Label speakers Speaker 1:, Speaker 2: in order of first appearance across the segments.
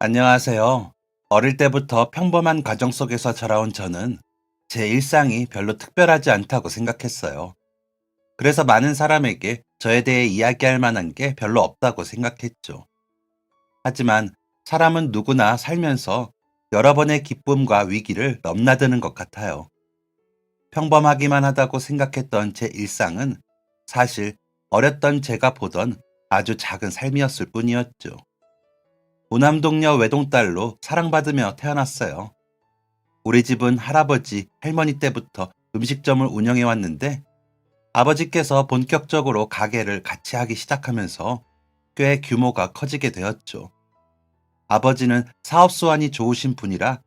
Speaker 1: 안녕하세요. 어릴 때부터 평범한 가정 속에서 자라온 저는 제 일상이 별로 특별하지 않다고 생각했어요. 그래서 많은 사람에게 저에 대해 이야기할 만한 게 별로 없다고 생각했죠. 하지만 사람은 누구나 살면서 여러 번의 기쁨과 위기를 넘나드는 것 같아요. 평범하기만 하다고 생각했던 제 일상은 사실 어렸던 제가 보던 아주 작은 삶이었을 뿐이었죠. 오남동녀 외동딸로 사랑받으며 태어났어요. 우리 집은 할아버지, 할머니 때부터 음식점을 운영해 왔는데 아버지께서 본격적으로 가게를 같이 하기 시작하면서 꽤 규모가 커지게 되었죠. 아버지는 사업 수완이 좋으신 분이라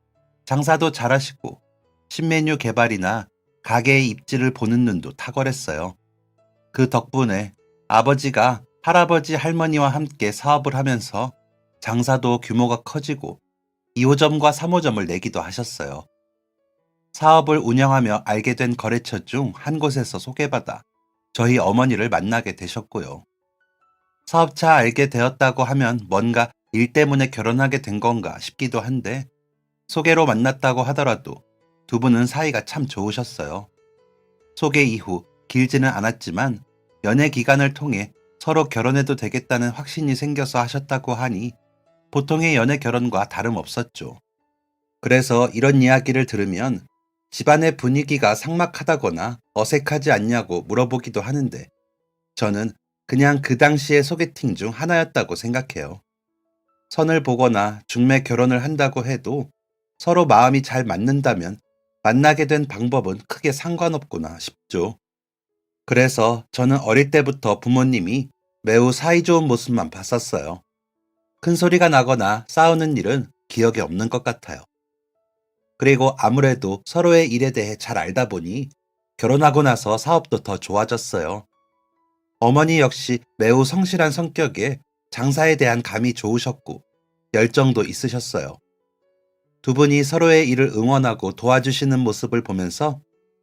Speaker 1: 장사도 잘하시고 신메뉴 개발이나 가게의 입지를 보는 눈도 탁월했어요. 그 덕분에 아버지가 할아버지, 할머니와 함께 사업을 하면서 장사도 규모가 커지고 2호점과 3호점을 내기도 하셨어요. 사업을 운영하며 알게 된 거래처 중 한 곳에서 소개받아 저희 어머니를 만나게 되셨고요. 사업차 알게 되었다고 하면 뭔가 일 때문에 결혼하게 된 건가 싶기도 한데 소개로 만났다고 하더라도 두 분은 사이가 참 좋으셨어요. 소개 이후 길지는 않았지만 연애 기간을 통해 서로 결혼해도 되겠다는 확신이 생겨서 하셨다고 하니 보통의 연애 결혼과 다름없었죠. 그래서 이런 이야기를 들으면 집안의 분위기가 삭막하다거나 어색하지 않냐고 물어보기도 하는데 저는 그냥 그 당시의 소개팅 중 하나였다고 생각해요. 선을 보거나 중매 결혼을 한다고 해도 서로 마음이 잘 맞는다면 만나게 된 방법은 크게 상관없구나 싶죠. 그래서 저는 어릴 때부터 부모님이 매우 사이좋은 모습만 봤었어요. 큰 소리가 나거나 싸우는 일은 기억에 없는 것 같아요. 그리고 아무래도 서로의 일에 대해 잘 알다 보니 결혼하고 나서 사업도 더 좋아졌어요. 어머니 역시 매우 성실한 성격에 장사에 대한 감이 좋으셨고 열정도 있으셨어요. 두 분이 서로의 일을 응원하고 도와주시는 모습을 보면서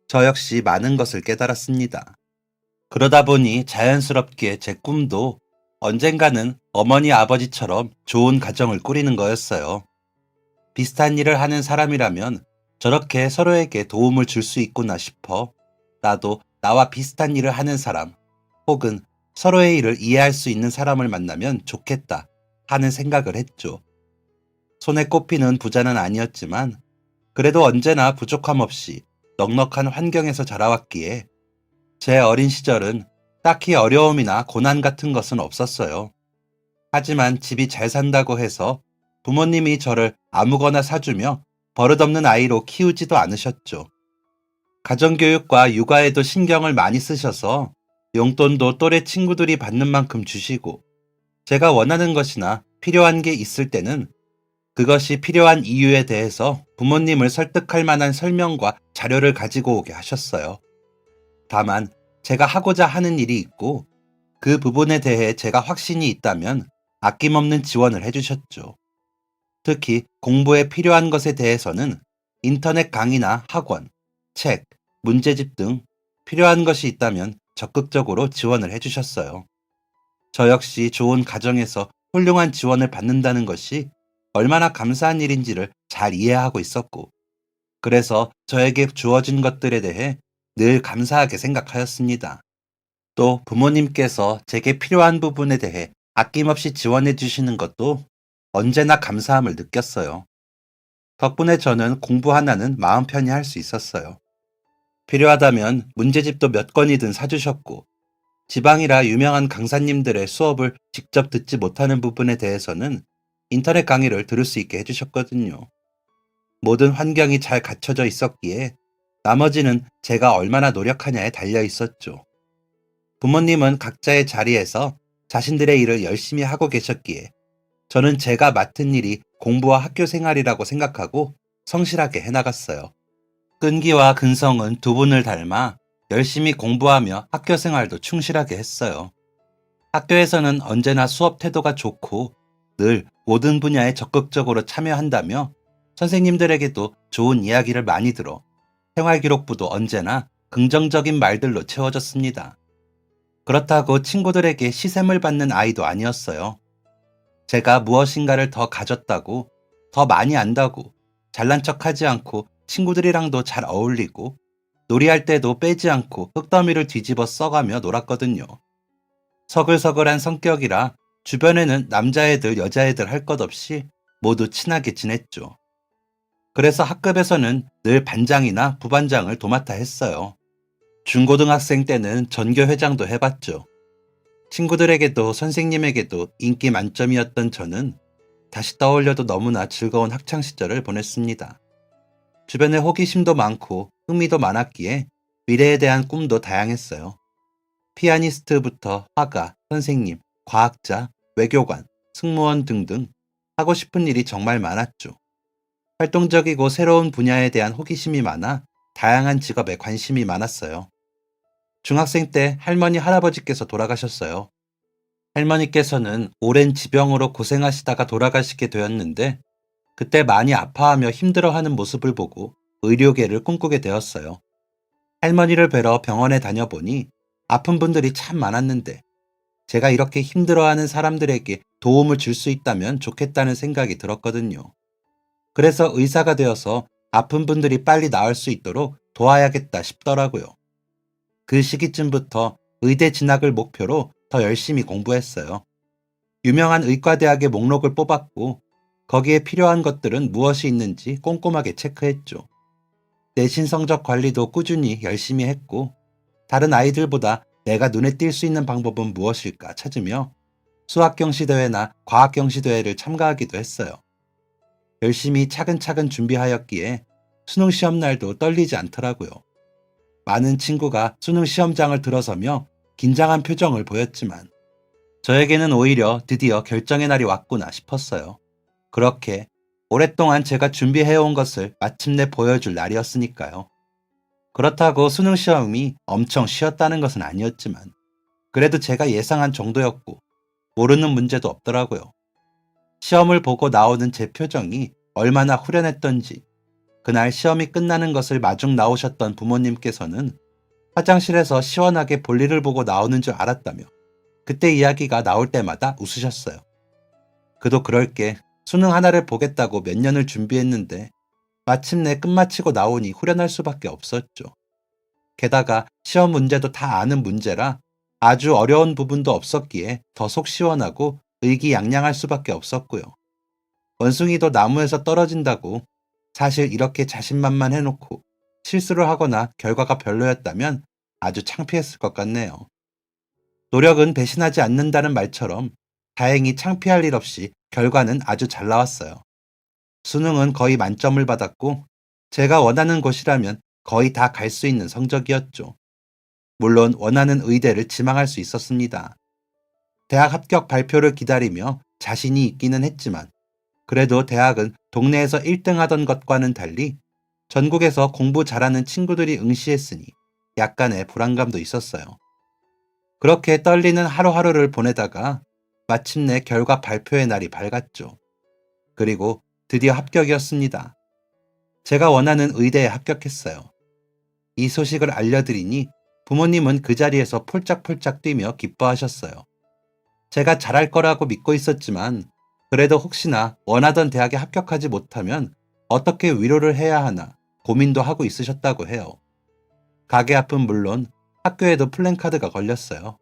Speaker 1: 저 역시 많은 것을 깨달았습니다. 그러다 보니 자연스럽게 제 꿈도 언젠가는 어머니 아버지처럼 좋은 가정을 꾸리는 거였어요. 비슷한 일을 하는 사람이라면 저렇게 서로에게 도움을 줄 수 있구나 싶어 나도 나와 비슷한 일을 하는 사람 혹은 서로의 일을 이해할 수 있는 사람을 만나면 좋겠다 하는 생각을 했죠. 손에 꼽히는 부자는 아니었지만 그래도 언제나 부족함 없이 넉넉한 환경에서 자라왔기에 제 어린 시절은 딱히 어려움이나 고난 같은 것은 없었어요. 하지만 집이 잘 산다고 해서 부모님이 저를 아무거나 사주며 버릇없는 아이로 키우지도 않으셨죠. 가정교육과 육아에도 신경을 많이 쓰셔서 용돈도 또래 친구들이 받는 만큼 주시고 제가 원하는 것이나 필요한 게 있을 때는 그것이 필요한 이유에 대해서 부모님을 설득할 만한 설명과 자료를 가지고 오게 하셨어요. 다만 제가 하고자 하는 일이 있고 그 부분에 대해 제가 확신이 있다면 아낌없는 지원을 해주셨죠. 특히 공부에 필요한 것에 대해서는 인터넷 강의나 학원, 책, 문제집 등 필요한 것이 있다면 적극적으로 지원을 해주셨어요. 저 역시 좋은 가정에서 훌륭한 지원을 받는다는 것이 얼마나 감사한 일인지를 잘 이해하고 있었고, 그래서 저에게 주어진 것들에 대해 늘 감사하게 생각하였습니다. 또 부모님께서 제게 필요한 부분에 대해 아낌없이 지원해 주시는 것도 언제나 감사함을 느꼈어요. 덕분에 저는 공부 하나는 마음 편히 할 수 있었어요. 필요하다면 문제집도 몇 권이든 사주셨고, 지방이라 유명한 강사님들의 수업을 직접 듣지 못하는 부분에 대해서는 인터넷 강의를 들을 수 있게 해주셨거든요. 모든 환경이 잘 갖춰져 있었기에 나머지는 제가 얼마나 노력하냐에 달려 있었죠. 부모님은 각자의 자리에서 자신들의 일을 열심히 하고 계셨기에 저는 제가 맡은 일이 공부와 학교 생활이라고 생각하고 성실하게 해나갔어요. 끈기와 근성은 두 분을 닮아 열심히 공부하며 학교 생활도 충실하게 했어요. 학교에서는 언제나 수업 태도가 좋고 늘 모든 분야에 적극적으로 참여한다며 선생님들에게도 좋은 이야기를 많이 들어 생활기록부도 언제나 긍정적인 말들로 채워졌습니다. 그렇다고 친구들에게 시샘을 받는 아이도 아니었어요. 제가 무엇인가를 더 가졌다고, 더 많이 안다고, 잘난 척하지 않고 친구들이랑도 잘 어울리고, 놀이할 때도 빼지 않고 흙더미를 뒤집어 써가며 놀았거든요. 서글서글한 성격이라 주변에는 남자애들, 여자애들 할 것 없이 모두 친하게 지냈죠. 그래서 학급에서는 늘 반장이나 부반장을 도맡아 했어요. 중고등학생 때는 전교회장도 해봤죠. 친구들에게도 선생님에게도 인기 만점이었던 저는 다시 떠올려도 너무나 즐거운 학창 시절을 보냈습니다. 주변에 호기심도 많고 흥미도 많았기에 미래에 대한 꿈도 다양했어요. 피아니스트부터 화가, 선생님, 과학자, 외교관, 승무원 등등 하고 싶은 일이 정말 많았죠. 활동적이고 새로운 분야에 대한 호기심이 많아 다양한 직업에 관심이 많았어요. 중학생 때 할머니, 할아버지께서 돌아가셨어요. 할머니께서는 오랜 지병으로 고생하시다가 돌아가시게 되었는데 그때 많이 아파하며 힘들어하는 모습을 보고 의료계를 꿈꾸게 되었어요. 할머니를 뵈러 병원에 다녀보니 아픈 분들이 참 많았는데 제가 이렇게 힘들어하는 사람들에게 도움을 줄 수 있다면 좋겠다는 생각이 들었거든요. 그래서 의사가 되어서 아픈 분들이 빨리 나을 수 있도록 도와야겠다 싶더라고요. 그 시기쯤부터 의대 진학을 목표로 더 열심히 공부했어요. 유명한 의과대학의 목록을 뽑았고 거기에 필요한 것들은 무엇이 있는지 꼼꼼하게 체크했죠. 내신 성적 관리도 꾸준히 열심히 했고 다른 아이들보다 내가 눈에 띌 수 있는 방법은 무엇일까 찾으며 수학경시대회나 과학경시대회를 참가하기도 했어요. 열심히 차근차근 준비하였기에 수능 시험날도 떨리지 않더라고요. 많은 친구가 수능 시험장을 들어서며 긴장한 표정을 보였지만 저에게는 오히려 드디어 결정의 날이 왔구나 싶었어요. 그렇게 오랫동안 제가 준비해온 것을 마침내 보여줄 날이었으니까요. 그렇다고 수능 시험이 엄청 쉬웠다는 것은 아니었지만 그래도 제가 예상한 정도였고 모르는 문제도 없더라고요. 시험을 보고 나오는 제 표정이 얼마나 후련했던지 그날 시험이 끝나는 것을 마중 나오셨던 부모님께서는 화장실에서 시원하게 볼일을 보고 나오는 줄 알았다며 그때 이야기가 나올 때마다 웃으셨어요. 그도 그럴 게 수능 하나를 보겠다고 몇 년을 준비했는데 마침내 끝마치고 나오니 후련할 수밖에 없었죠. 게다가 시험 문제도 다 아는 문제라 아주 어려운 부분도 없었기에 더 속 시원하고 의기양양할 수밖에 없었고요. 원숭이도 나무에서 떨어진다고 사실 이렇게 자신만만해놓고 실수를 하거나 결과가 별로였다면 아주 창피했을 것 같네요. 노력은 배신하지 않는다는 말처럼 다행히 창피할 일 없이 결과는 아주 잘 나왔어요. 수능은 거의 만점을 받았고 제가 원하는 곳이라면 거의 다 갈 수 있는 성적이었죠. 물론 원하는 의대를 지망할 수 있었습니다. 대학 합격 발표를 기다리며 자신이 있기는 했지만 그래도 대학은 동네에서 1등 하던 것과는 달리 전국에서 공부 잘하는 친구들이 응시했으니 약간의 불안감도 있었어요. 그렇게 떨리는 하루하루를 보내다가 마침내 결과 발표의 날이 밝았죠. 그리고 드디어 합격이었습니다. 제가 원하는 의대에 합격했어요. 이 소식을 알려드리니 부모님은 그 자리에서 폴짝폴짝 뛰며 기뻐하셨어요. 제가 잘할 거라고 믿고 있었지만 그래도 혹시나 원하던 대학에 합격하지 못하면 어떻게 위로를 해야 하나 고민도 하고 있으셨다고 해요. 가게 앞은 물론 학교에도 플랜카드가 걸렸어요.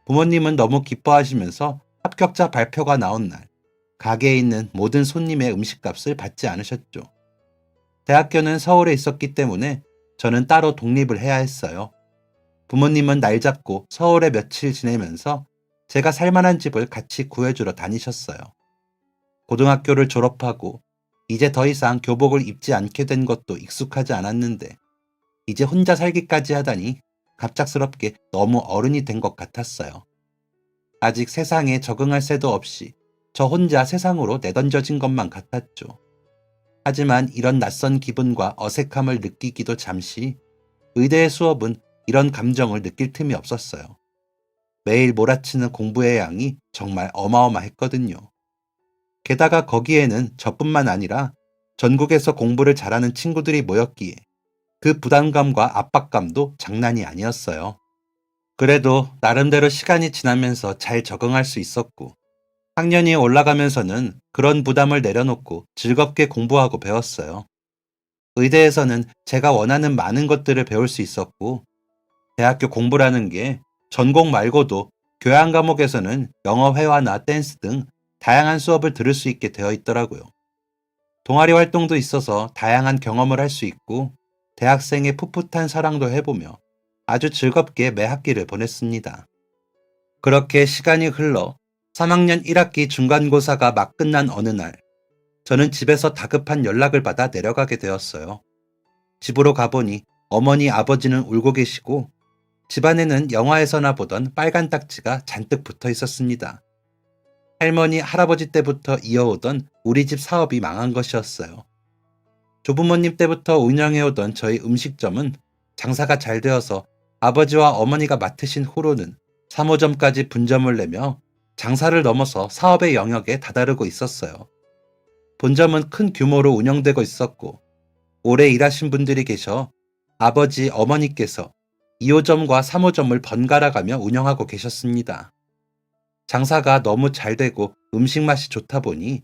Speaker 1: 부모님은 너무 기뻐하시면서 합격자 발표가 나온 날 가게에 있는 모든 손님의 음식값을 받지 않으셨죠. 대학교는 서울에 있었기 때문에 저는 따로 독립을 해야 했어요. 부모님은 날 잡고 서울에 며칠 지내면서 제가 살만한 집을 같이 구해주러 다니셨어요. 고등학교를 졸업하고 이제 더 이상 교복을 입지 않게 된 것도 익숙하지 않았는데 이제 혼자 살기까지 하다니 갑작스럽게 너무 어른이 된 것 같았어요. 아직 세상에 적응할 새도 없이 저 혼자 세상으로 내던져진 것만 같았죠. 하지만 이런 낯선 기분과 어색함을 느끼기도 잠시 의대의 수업은 이런 감정을 느낄 틈이 없었어요. 매일 몰아치는 공부의 양이 정말 어마어마했거든요. 게다가 거기에는 저뿐만 아니라 전국에서 공부를 잘하는 친구들이 모였기에 그 부담감과 압박감도 장난이 아니었어요. 그래도 나름대로 시간이 지나면서 잘 적응할 수 있었고 학년이 올라가면서는 그런 부담을 내려놓고 즐겁게 공부하고 배웠어요. 의대에서는 제가 원하는 많은 것들을 배울 수 있었고, 대학교 공부라는 게 전공 말고도 교양 과목에서는 영어 회화나 댄스 등 다양한 수업을 들을 수 있게 되어 있더라고요. 동아리 활동도 있어서 다양한 경험을 할 수 있고, 대학생의 풋풋한 사랑도 해보며 아주 즐겁게 매 학기를 보냈습니다. 그렇게 시간이 흘러 3학년 1학기 중간고사가 막 끝난 어느 날, 저는 집에서 다급한 연락을 받아 내려가게 되었어요. 집으로 가보니 어머니, 아버지는 울고 계시고, 집안에는 영화에서나 보던 빨간 딱지가 잔뜩 붙어 있었습니다. 할머니, 할아버지 때부터 이어오던 우리 집 사업이 망한 것이었어요. 조부모님 때부터 운영해오던 저희 음식점은 장사가 잘 되어서 아버지와 어머니가 맡으신 후로는 3호점까지 분점을 내며 장사를 넘어서 사업의 영역에 다다르고 있었어요. 본점은 큰 규모로 운영되고 있었고, 오래 일하신 분들이 계셔 아버지, 어머니께서 2호점과 3호점을 번갈아 가며 운영하고 계셨습니다. 장사가 너무 잘 되고 음식 맛이 좋다 보니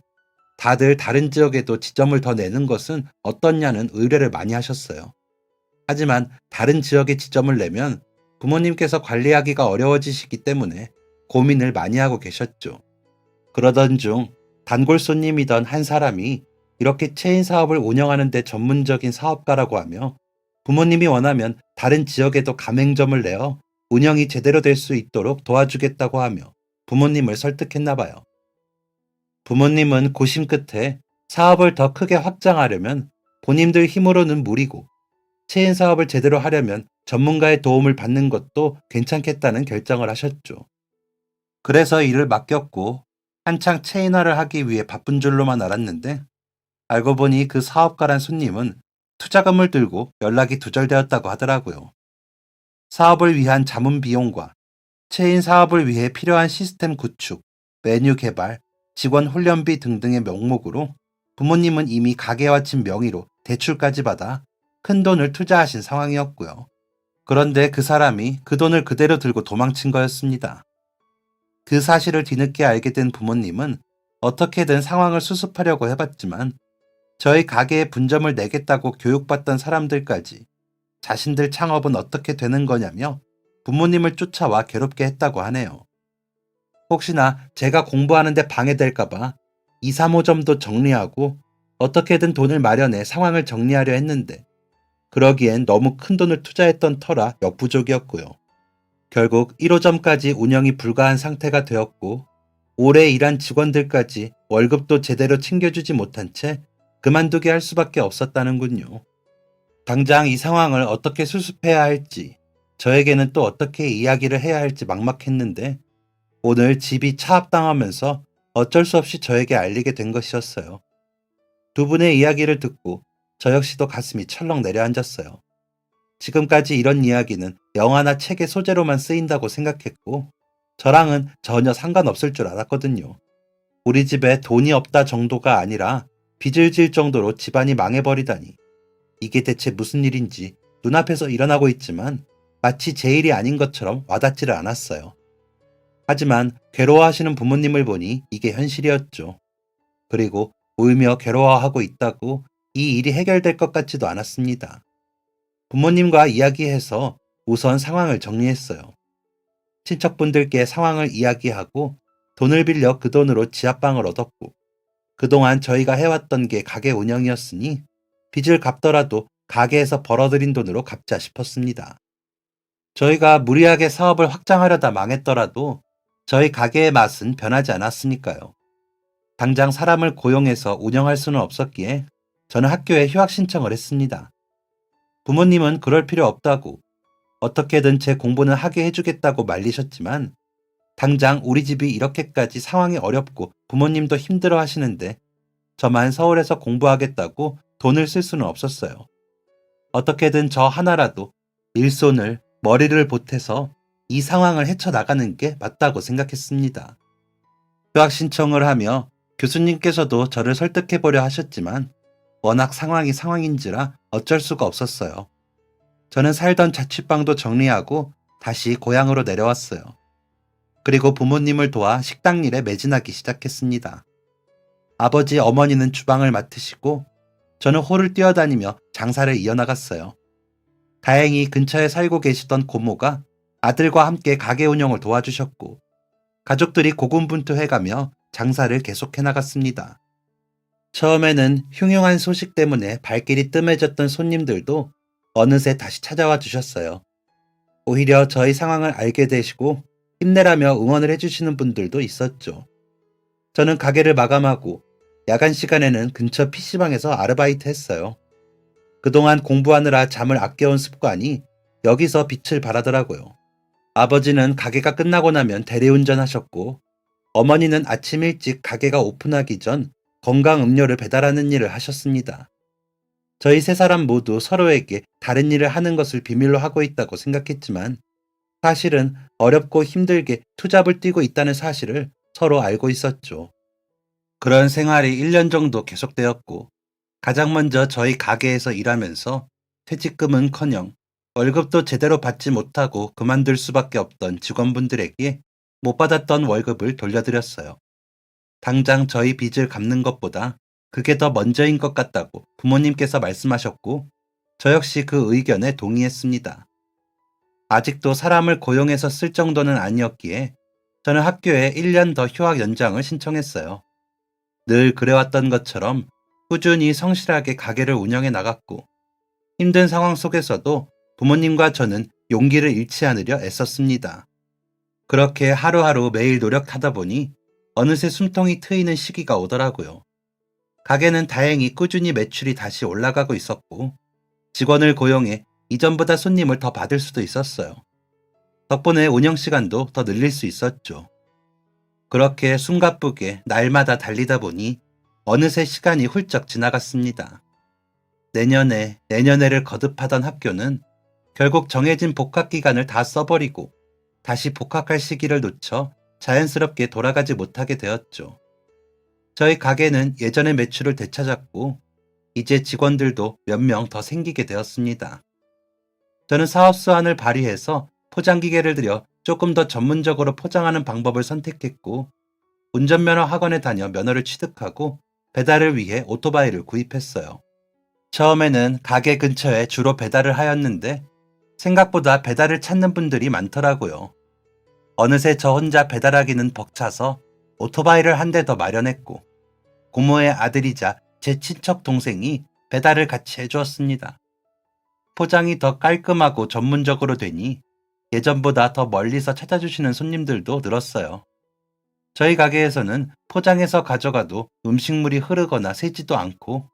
Speaker 1: 다들 다른 지역에도 지점을 더 내는 것은 어떻냐는 의뢰를 많이 하셨어요. 하지만 다른 지역에 지점을 내면 부모님께서 관리하기가 어려워지시기 때문에 고민을 많이 하고 계셨죠. 그러던 중 단골 손님이던 한 사람이 이렇게 체인 사업을 운영하는 데 전문적인 사업가라고 하며 부모님이 원하면 다른 지역에도 가맹점을 내어 운영이 제대로 될 수 있도록 도와주겠다고 하며 부모님을 설득했나 봐요. 부모님은 고심 끝에 사업을 더 크게 확장하려면 본인들 힘으로는 무리고, 체인 사업을 제대로 하려면 전문가의 도움을 받는 것도 괜찮겠다는 결정을 하셨죠. 그래서 일을 맡겼고 한창 체인화를 하기 위해 바쁜 줄로만 알았는데, 알고 보니 그 사업가란 손님은 투자금을 들고 연락이 두절되었다고 하더라고요. 사업을 위한 자문 비용과 체인 사업을 위해 필요한 시스템 구축, 메뉴 개발, 직원 훈련비 등등의 명목으로 부모님은 이미 가게와 집 명의로 대출까지 받아 큰 돈을 투자하신 상황이었고요. 그런데 그 사람이 그 돈을 그대로 들고 도망친 거였습니다. 그 사실을 뒤늦게 알게 된 부모님은 어떻게든 상황을 수습하려고 해봤지만, 저희 가게에 분점을 내겠다고 교육받던 사람들까지 자신들 창업은 어떻게 되는 거냐며 부모님을 쫓아와 괴롭게 했다고 하네요. 혹시나 제가 공부하는데 방해될까봐 2, 3호점도 정리하고 어떻게든 돈을 마련해 상황을 정리하려 했는데, 그러기엔 너무 큰 돈을 투자했던 터라 역부족이었고요. 결국 1호점까지 운영이 불가한 상태가 되었고, 오래 일한 직원들까지 월급도 제대로 챙겨주지 못한 채 그만두게 할 수밖에 없었다는군요. 당장 이 상황을 어떻게 수습해야 할지, 저에게는 또 어떻게 이야기를 해야 할지 막막했는데, 오늘 집이 차압당하면서 어쩔 수 없이 저에게 알리게 된 것이었어요. 두 분의 이야기를 듣고 저 역시도 가슴이 철렁 내려앉았어요. 지금까지 이런 이야기는 영화나 책의 소재로만 쓰인다고 생각했고, 저랑은 전혀 상관없을 줄 알았거든요. 우리 집에 돈이 없다 정도가 아니라 빚을 질 정도로 집안이 망해버리다니, 이게 대체 무슨 일인지 눈앞에서 일어나고 있지만 마치 제 일이 아닌 것처럼 와닿지를 않았어요. 하지만 괴로워하시는 부모님을 보니 이게 현실이었죠. 그리고 울며 괴로워하고 있다고 이 일이 해결될 것 같지도 않았습니다. 부모님과 이야기해서 우선 상황을 정리했어요. 친척분들께 상황을 이야기하고 돈을 빌려 그 돈으로 지하방을 얻었고, 그동안 저희가 해왔던 게 가게 운영이었으니 빚을 갚더라도 가게에서 벌어들인 돈으로 갚자 싶었습니다. 저희가 무리하게 사업을 확장하려다 망했더라도 저희 가게의 맛은 변하지 않았으니까요. 당장 사람을 고용해서 운영할 수는 없었기에 저는 학교에 휴학 신청을 했습니다. 부모님은 그럴 필요 없다고, 어떻게든 제 공부는 하게 해주겠다고 말리셨지만, 당장 우리 집이 이렇게까지 상황이 어렵고 부모님도 힘들어 하시는데 저만 서울에서 공부하겠다고 돈을 쓸 수는 없었어요. 어떻게든 저 하나라도 일손을, 머리를 보태서 이 상황을 헤쳐나가는 게 맞다고 생각했습니다. 휴학 신청을 하며 교수님께서도 저를 설득해보려 하셨지만 워낙 상황이 상황인지라 어쩔 수가 없었어요. 저는 살던 자취방도 정리하고 다시 고향으로 내려왔어요. 그리고 부모님을 도와 식당 일에 매진하기 시작했습니다. 아버지, 어머니는 주방을 맡으시고 저는 홀을 뛰어다니며 장사를 이어나갔어요. 다행히 근처에 살고 계시던 고모가 아들과 함께 가게 운영을 도와주셨고 가족들이 고군분투해가며 장사를 계속해 나갔습니다. 처음에는 흉흉한 소식 때문에 발길이 뜸해졌던 손님들도 어느새 다시 찾아와 주셨어요. 오히려 저희 상황을 알게 되시고 힘내라며 응원을 해주시는 분들도 있었죠. 저는 가게를 마감하고 야간 시간에는 근처 PC방에서 아르바이트 했어요. 그동안 공부하느라 잠을 아껴온 습관이 여기서 빛을 발하더라고요. 아버지는 가게가 끝나고 나면 대리운전 하셨고 어머니는 아침 일찍 가게가 오픈하기 전 건강 음료를 배달하는 일을 하셨습니다. 저희 세 사람 모두 서로에게 다른 일을 하는 것을 비밀로 하고 있다고 생각했지만 사실은 어렵고 힘들게 투잡을 뛰고 있다는 사실을 서로 알고 있었죠. 그런 생활이 1년 정도 계속되었고 가장 먼저 저희 가게에서 일하면서 퇴직금은커녕 월급도 제대로 받지 못하고 그만둘 수밖에 없던 직원분들에게 못 받았던 월급을 돌려드렸어요. 당장 저희 빚을 갚는 것보다 그게 더 먼저인 것 같다고 부모님께서 말씀하셨고 저 역시 그 의견에 동의했습니다. 아직도 사람을 고용해서 쓸 정도는 아니었기에 저는 학교에 1년 더 휴학 연장을 신청했어요. 늘 그래왔던 것처럼 꾸준히 성실하게 가게를 운영해 나갔고 힘든 상황 속에서도 부모님과 저는 용기를 잃지 않으려 애썼습니다. 그렇게 하루하루 매일 노력하다 보니 어느새 숨통이 트이는 시기가 오더라고요. 가게는 다행히 꾸준히 매출이 다시 올라가고 있었고 직원을 고용해 이전보다 손님을 더 받을 수도 있었어요. 덕분에 운영 시간도 더 늘릴 수 있었죠. 그렇게 숨가쁘게 날마다 달리다 보니 어느새 시간이 훌쩍 지나갔습니다. 내년에를 거듭하던 학교는 결국 정해진 복학 기간을 다 써버리고 다시 복학할 시기를 놓쳐 자연스럽게 돌아가지 못하게 되었죠. 저희 가게는 예전의 매출을 되찾았고 이제 직원들도 몇 명 더 생기게 되었습니다. 저는 사업 수완을 발휘해서 포장기계를 들여 조금 더 전문적으로 포장하는 방법을 선택했고 운전면허 학원에 다녀 면허를 취득하고 배달을 위해 오토바이를 구입했어요. 처음에는 가게 근처에 주로 배달을 하였는데 생각보다 배달을 찾는 분들이 많더라고요. 어느새 저 혼자 배달하기는 벅차서 오토바이를 한 대 더 마련했고 고모의 아들이자 제 친척 동생이 배달을 같이 해주었습니다. 포장이 더 깔끔하고 전문적으로 되니 예전보다 더 멀리서 찾아주시는 손님들도 늘었어요. 저희 가게에서는 포장해서 가져가도 음식물이 흐르거나 새지도 않고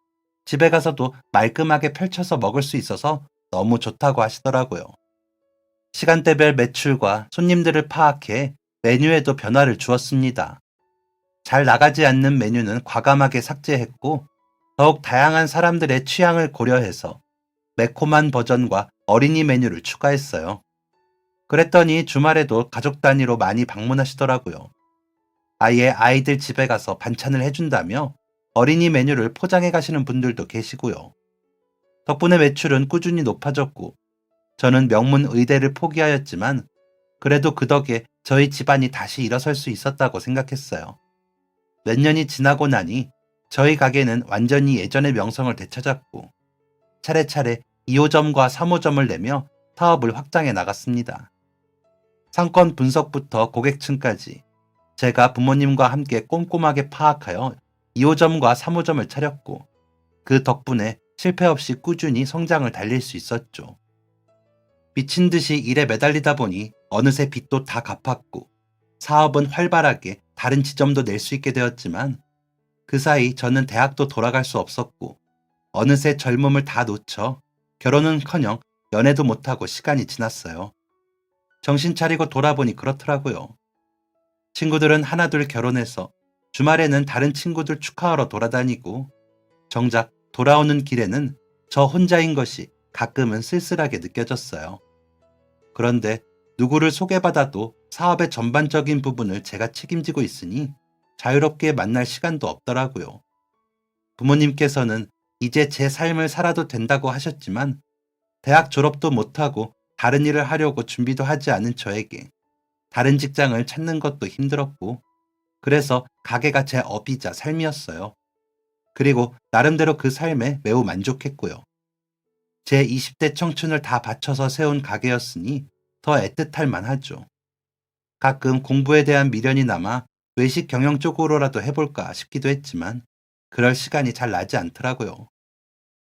Speaker 1: 집에 가서도 말끔하게 펼쳐서 먹을 수 있어서 너무 좋다고 하시더라고요. 시간대별 매출과 손님들을 파악해 메뉴에도 변화를 주었습니다. 잘 나가지 않는 메뉴는 과감하게 삭제했고 더욱 다양한 사람들의 취향을 고려해서 매콤한 버전과 어린이 메뉴를 추가했어요. 그랬더니 주말에도 가족 단위로 많이 방문하시더라고요. 아예 아이들 집에 가서 반찬을 해준다며 어린이 메뉴를 포장해 가시는 분들도 계시고요. 덕분에 매출은 꾸준히 높아졌고 저는 명문 의대를 포기하였지만 그래도 그 덕에 저희 집안이 다시 일어설 수 있었다고 생각했어요. 몇 년이 지나고 나니 저희 가게는 완전히 예전의 명성을 되찾았고 차례차례 2호점과 3호점을 내며 사업을 확장해 나갔습니다. 상권 분석부터 고객층까지 제가 부모님과 함께 꼼꼼하게 파악하여 2호점과 3호점을 차렸고 그 덕분에 실패 없이 꾸준히 성장을 달릴 수 있었죠. 미친 듯이 일에 매달리다 보니 어느새 빚도 다 갚았고 사업은 활발하게 다른 지점도 낼 수 있게 되었지만 그 사이 저는 대학도 돌아갈 수 없었고 어느새 젊음을 다 놓쳐 결혼은커녕 연애도 못하고 시간이 지났어요. 정신 차리고 돌아보니 그렇더라고요. 친구들은 하나둘 결혼해서 주말에는 다른 친구들 축하하러 돌아다니고 정작 돌아오는 길에는 저 혼자인 것이 가끔은 쓸쓸하게 느껴졌어요. 그런데 누구를 소개받아도 사업의 전반적인 부분을 제가 책임지고 있으니 자유롭게 만날 시간도 없더라고요. 부모님께서는 이제 제 삶을 살아도 된다고 하셨지만 대학 졸업도 못하고 다른 일을 하려고 준비도 하지 않은 저에게 다른 직장을 찾는 것도 힘들었고, 그래서 가게가 제 업이자 삶이었어요. 그리고 나름대로 그 삶에 매우 만족했고요. 제 20대 청춘을 다 바쳐서 세운 가게였으니 더 애틋할 만하죠. 가끔 공부에 대한 미련이 남아 외식 경영 쪽으로라도 해볼까 싶기도 했지만 그럴 시간이 잘 나지 않더라고요.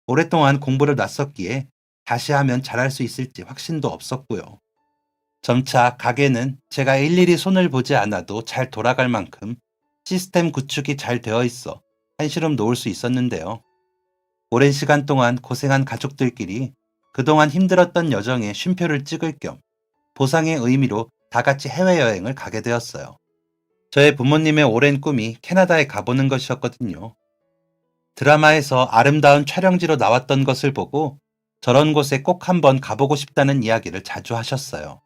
Speaker 1: 오랫동안 공부를 놨었기에 다시 하면 잘할 수 있을지 확신도 없었고요. 점차 가게는 제가 일일이 손을 보지 않아도 잘 돌아갈 만큼 시스템 구축이 잘 되어 있어 한시름 놓을 수 있었는데요. 오랜 시간 동안 고생한 가족들끼리 그동안 힘들었던 여정에 쉼표를 찍을 겸 보상의 의미로 다 같이 해외여행을 가게 되었어요. 저의 부모님의 오랜 꿈이 캐나다에 가보는 것이었거든요. 드라마에서 아름다운 촬영지로 나왔던 것을 보고 저런 곳에 꼭 한번 가보고 싶다는 이야기를 자주 하셨어요.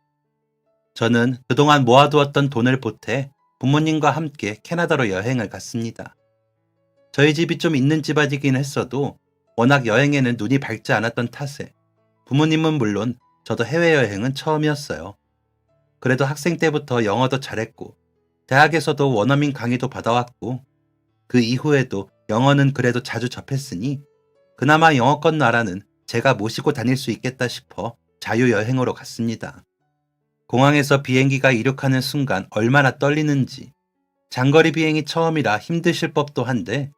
Speaker 1: 저는 그동안 모아두었던 돈을 보태 부모님과 함께 캐나다로 여행을 갔습니다. 저희 집이 좀 있는 집안이긴 했어도 워낙 여행에는 눈이 밝지 않았던 탓에 부모님은 물론 저도 해외여행은 처음이었어요. 그래도 학생 때부터 영어도 잘했고 대학에서도 원어민 강의도 받아왔고 그 이후에도 영어는 그래도 자주 접했으니 그나마 영어권 나라는 제가 모시고 다닐 수 있겠다 싶어 자유여행으로 갔습니다. 공항에서 비행기가 이륙하는 순간 얼마나 떨리는지, 장거리 비행이 처음이라 힘드실 법도 한데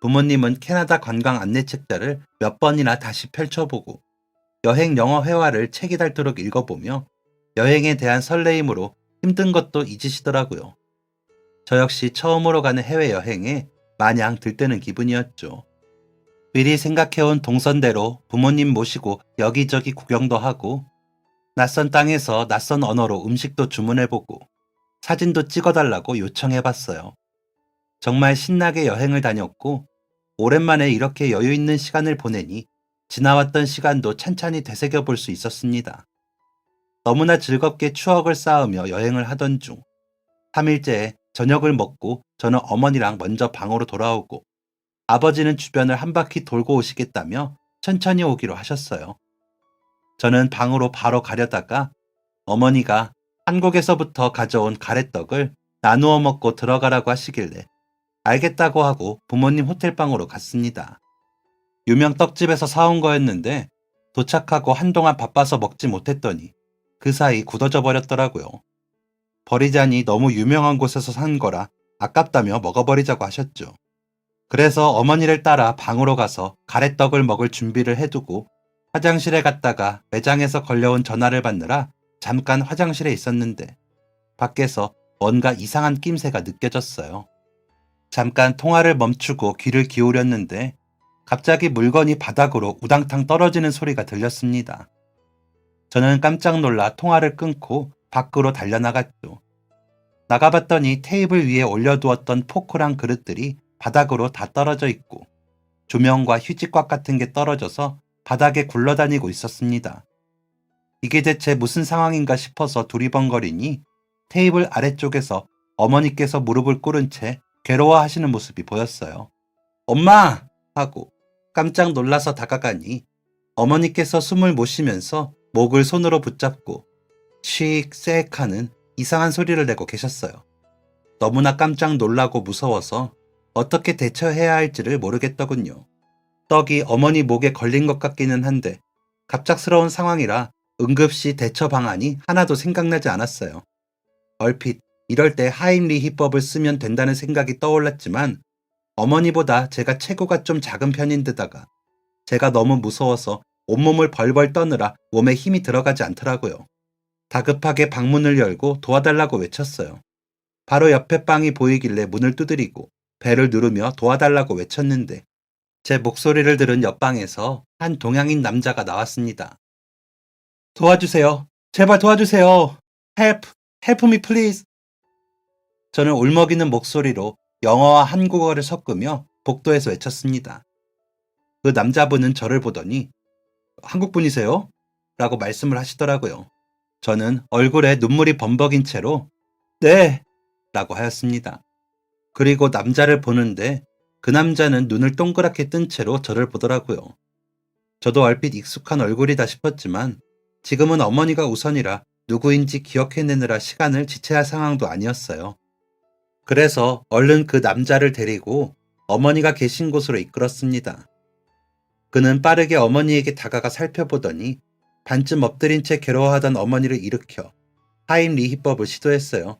Speaker 1: 부모님은 캐나다 관광 안내 책자를 몇 번이나 다시 펼쳐보고 여행 영어 회화를 책이 닳도록 읽어보며 여행에 대한 설레임으로 힘든 것도 잊으시더라고요. 저 역시 처음으로 가는 해외여행에 마냥 들뜨는 기분이었죠. 미리 생각해온 동선대로 부모님 모시고 여기저기 구경도 하고 낯선 땅에서 낯선 언어로 음식도 주문해보고 사진도 찍어달라고 요청해봤어요. 정말 신나게 여행을 다녔고 오랜만에 이렇게 여유 있는 시간을 보내니 지나왔던 시간도 찬찬히 되새겨볼 수 있었습니다. 너무나 즐겁게 추억을 쌓으며 여행을 하던 중 3일째에 저녁을 먹고 저는 어머니랑 먼저 방으로 돌아오고 아버지는 주변을 한 바퀴 돌고 오시겠다며 천천히 오기로 하셨어요. 저는 방으로 바로 가려다가 어머니가 한국에서부터 가져온 가래떡을 나누어 먹고 들어가라고 하시길래 알겠다고 하고 부모님 호텔방으로 갔습니다. 유명 떡집에서 사온 거였는데 도착하고 한동안 바빠서 먹지 못했더니 그 사이 굳어져 버렸더라고요. 버리자니 너무 유명한 곳에서 산 거라 아깝다며 먹어버리자고 하셨죠. 그래서 어머니를 따라 방으로 가서 가래떡을 먹을 준비를 해두고 화장실에 갔다가 매장에서 걸려온 전화를 받느라 잠깐 화장실에 있었는데 밖에서 뭔가 이상한 낌새가 느껴졌어요. 잠깐 통화를 멈추고 귀를 기울였는데 갑자기 물건이 바닥으로 우당탕 떨어지는 소리가 들렸습니다. 저는 깜짝 놀라 통화를 끊고 밖으로 달려나갔죠. 나가봤더니 테이블 위에 올려두었던 포크랑 그릇들이 바닥으로 다 떨어져 있고 조명과 휴지꽉 같은 게 떨어져서 바닥에 굴러다니고 있었습니다. 이게 대체 무슨 상황인가 싶어서 두리번거리니 테이블 아래쪽에서 어머니께서 무릎을 꿇은 채 괴로워하시는 모습이 보였어요. 엄마! 하고 깜짝 놀라서 다가가니 어머니께서 숨을 못 쉬면서 목을 손으로 붙잡고 씩 쌔익 하는 이상한 소리를 내고 계셨어요. 너무나 깜짝 놀라고 무서워서 어떻게 대처해야 할지를 모르겠더군요. 떡이 어머니 목에 걸린 것 같기는 한데 갑작스러운 상황이라 응급시 대처 방안이 하나도 생각나지 않았어요. 얼핏 이럴 때 하임리히법을 쓰면 된다는 생각이 떠올랐지만 어머니보다 제가 체구가 좀 작은 편인 데다가 제가 너무 무서워서 온몸을 벌벌 떠느라 몸에 힘이 들어가지 않더라고요. 다급하게 방문을 열고 도와달라고 외쳤어요. 바로 옆에 방이 보이길래 문을 두드리고 벨을 누르며 도와달라고 외쳤는데 제 목소리를 들은 옆방에서 한 동양인 남자가 나왔습니다. 도와주세요. 제발 도와주세요. Help! Help me please! 저는 울먹이는 목소리로 영어와 한국어를 섞으며 복도에서 외쳤습니다. 그 남자분은 저를 보더니 한국분이세요? 라고 말씀을 하시더라고요. 저는 얼굴에 눈물이 범벅인 채로 네! 라고 하였습니다. 그리고 남자를 보는데 그 남자는 눈을 동그랗게 뜬 채로 저를 보더라고요. 저도 얼핏 익숙한 얼굴이다 싶었지만 지금은 어머니가 우선이라 누구인지 기억해내느라 시간을 지체할 상황도 아니었어요. 그래서 얼른 그 남자를 데리고 어머니가 계신 곳으로 이끌었습니다. 그는 빠르게 어머니에게 다가가 살펴보더니 반쯤 엎드린 채 괴로워하던 어머니를 일으켜 하임리히법을 시도했어요.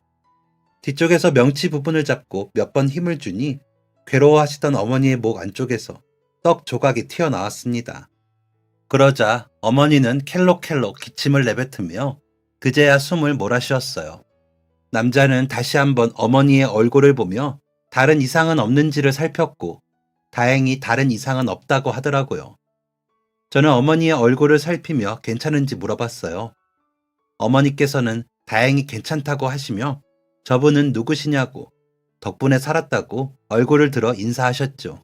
Speaker 1: 뒤쪽에서 명치 부분을 잡고 몇 번 힘을 주니 괴로워하시던 어머니의 목 안쪽에서 떡 조각이 튀어나왔습니다. 그러자 어머니는 켈록켈록 기침을 내뱉으며 그제야 숨을 몰아쉬었어요. 남자는 다시 한번 어머니의 얼굴을 보며 다른 이상은 없는지를 살폈고 다행히 다른 이상은 없다고 하더라고요. 저는 어머니의 얼굴을 살피며 괜찮은지 물어봤어요. 어머니께서는 다행히 괜찮다고 하시며 저분은 누구시냐고 덕분에 살았다고 얼굴을 들어 인사하셨죠.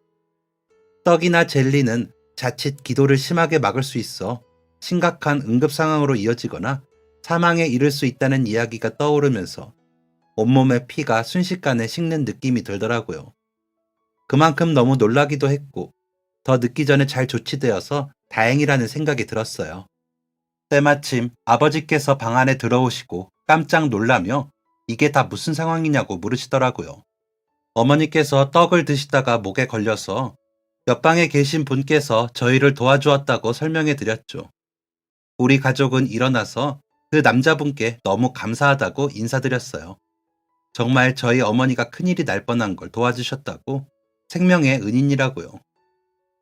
Speaker 1: 떡이나 젤리는 자칫 기도를 심하게 막을 수 있어 심각한 응급 상황으로 이어지거나 사망에 이를 수 있다는 이야기가 떠오르면서 온몸에 피가 순식간에 식는 느낌이 들더라고요. 그만큼 너무 놀라기도 했고 더 늦기 전에 잘 조치되어서 다행이라는 생각이 들었어요. 때마침 아버지께서 방 안에 들어오시고 깜짝 놀라며 이게 다 무슨 상황이냐고 물으시더라고요. 어머니께서 떡을 드시다가 목에 걸려서 옆방에 계신 분께서 저희를 도와주었다고 설명해 드렸죠. 우리 가족은 일어나서 그 남자분께 너무 감사하다고 인사드렸어요. 정말 저희 어머니가 큰일이 날 뻔한 걸 도와주셨다고 생명의 은인이라고요.